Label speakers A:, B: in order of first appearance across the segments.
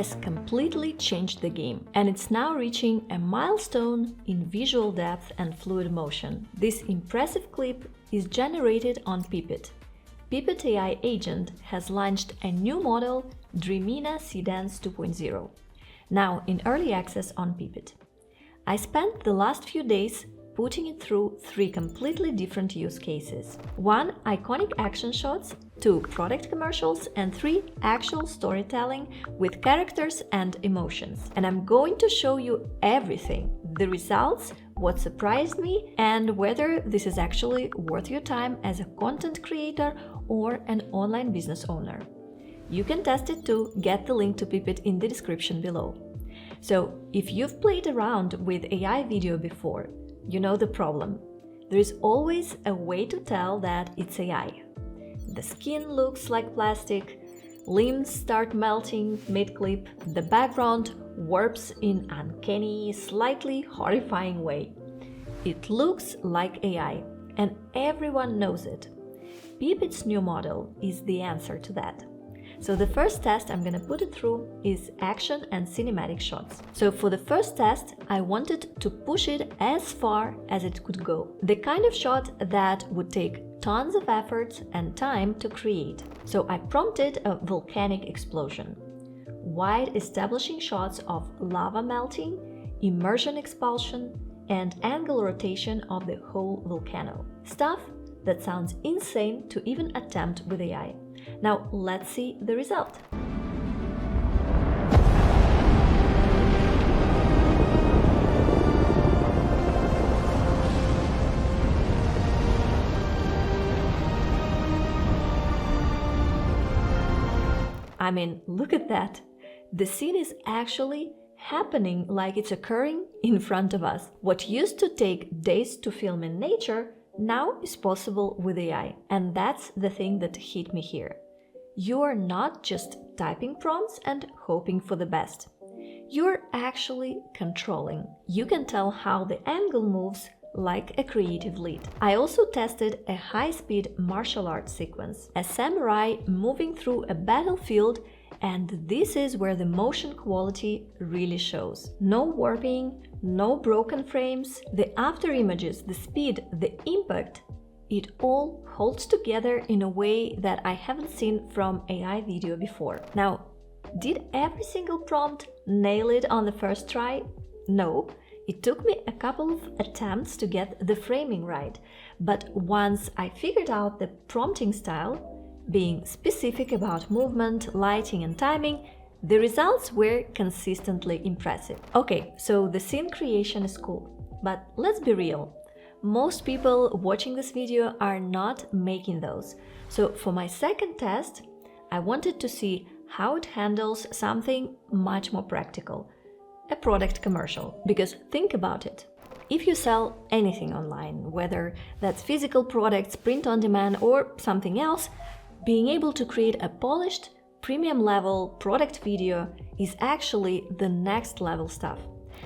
A: has completely changed the game, and it's now reaching a milestone in visual depth and fluid motion. This impressive clip is generated on Pippit. Pippit AI agent has launched a new model, Dreamina Seedance 2.0, now in early access on Pippit. I spent the last few days putting it through 3 completely different use cases. 1 iconic action shots, 2 product commercials, and 3 actual storytelling with characters and emotions. And I'm going to show you everything, the results, what surprised me, and whether this is actually worth your time as a content creator or an online business owner. You can test it too, get the link to Pippit in the description below. So, if you've played around with AI video before, you know the problem. There is always a way to tell that it's AI. The skin looks like plastic, limbs start melting mid-clip, the background warps in uncanny, slightly horrifying way. It looks like AI, and everyone knows it. Pippit's new model is the answer to that. So the first test I'm gonna put it through is action and cinematic shots. So for the first test, I wanted to push it as far as it could go. The kind of shot that would take tons of effort and time to create. So I prompted a volcanic explosion, wide establishing shots of lava melting, immersion expulsion, and angle rotation of the whole volcano. Stuff that sounds insane to even attempt with AI. Now let's see the result. I mean, look at that! The scene is actually happening like it's occurring in front of us. What used to take days to film in nature now is possible with AI, and that's the thing that hit me here. You are not just typing prompts and hoping for the best. You're actually controlling. You can tell how the angle moves like a creative lead. I also tested a high-speed martial arts sequence, a samurai moving through a battlefield, and this is where the motion quality really shows. No warping, no broken frames, the after images, the speed, the impact, it all holds together in a way that I haven't seen from AI video before. Now, did every single prompt nail it on the first try? No, it took me a couple of attempts to get the framing right, but once I figured out the prompting style, being specific about movement, lighting and timing, the results were consistently impressive. Okay, so the scene creation is cool, but let's be real. Most people watching this video are not making those. So for my second test, I wanted to see how it handles something much more practical, a product commercial. Because think about it. If you sell anything online, whether that's physical products, print on demand or something else, being able to create a polished, premium level product video is actually the next level stuff.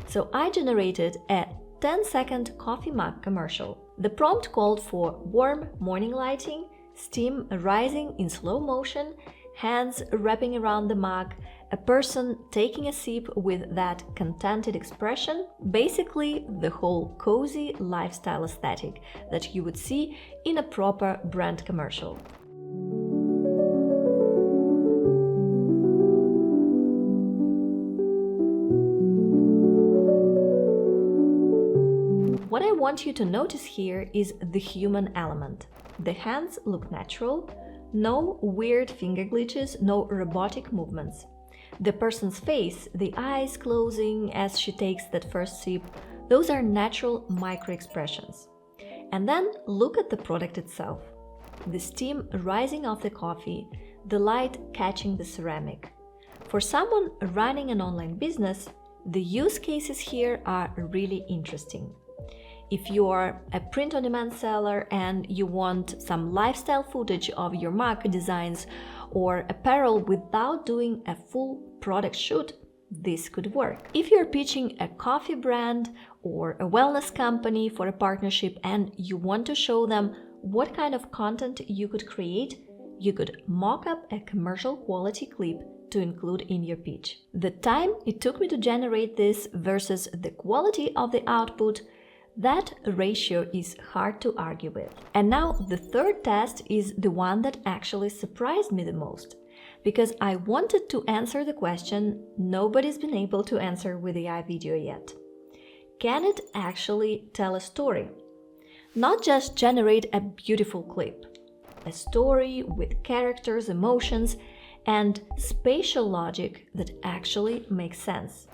A: So I generated a 10-second coffee mug commercial. The prompt called for warm morning lighting, steam rising in slow motion, hands wrapping around the mug, a person taking a sip with that contented expression, basically the whole cozy lifestyle aesthetic that you would see in a proper brand commercial. What I want you to notice here is the human element. The hands look natural, no weird finger glitches, no robotic movements. The person's face, the eyes closing as she takes that first sip, those are natural micro-expressions. And then look at the product itself. The steam rising off the coffee, the light catching the ceramic. For someone running an online business, the use cases here are really interesting. If you are a print-on-demand seller and you want some lifestyle footage of your mug designs or apparel without doing a full product shoot, this could work. If you're pitching a coffee brand or a wellness company for a partnership and you want to show them what kind of content you could create, you could mock up a commercial quality clip to include in your pitch. The time it took me to generate this versus the quality of the output, that ratio is hard to argue with. And now the third test is the one that actually surprised me the most, because I wanted to answer the question nobody's been able to answer with AI video yet. Can it actually tell a story? Not just generate a beautiful clip. A story with characters, emotions, and spatial logic that actually makes sense.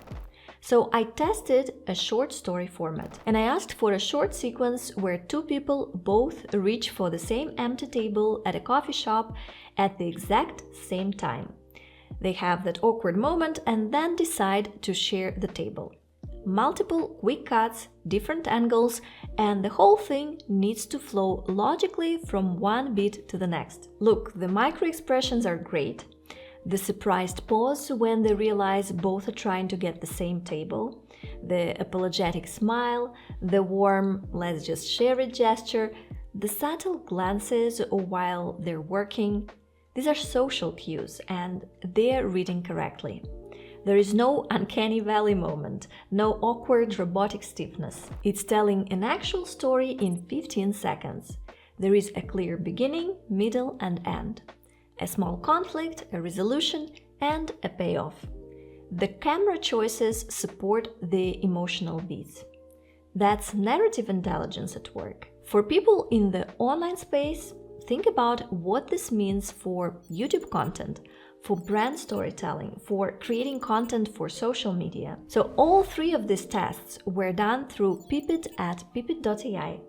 A: So I tested a short story format, and I asked for a short sequence where two people both reach for the same empty table at a coffee shop at the exact same time. They have that awkward moment and then decide to share the table. Multiple quick cuts, different angles, and the whole thing needs to flow logically from one beat to the next. Look, the micro expressions are great. The surprised pause when they realize both are trying to get the same table, the apologetic smile, the warm "let's just share it" gesture, the subtle glances while they're working. These are social cues and they're reading correctly. There is no uncanny valley moment, no awkward robotic stiffness. It's telling an actual story in 15 seconds. There is a clear beginning, middle, and end. A small conflict, a resolution, and a payoff. The camera choices support the emotional beats. That's narrative intelligence at work. For people in the online space, think about what this means for YouTube content, for brand storytelling, for creating content for social media. So all three of these tests were done through Pippit at pippit.ai.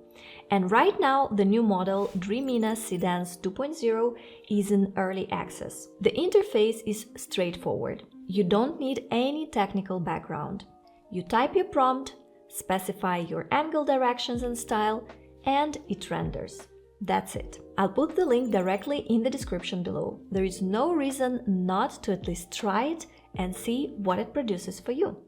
A: And right now, the new model, Dreamina Seedance 2.0, is in early access. The interface is straightforward. You don't need any technical background. You type your prompt, specify your angle directions and style, and it renders. That's it. I'll put the link directly in the description below. There is no reason not to at least try it and see what it produces for you.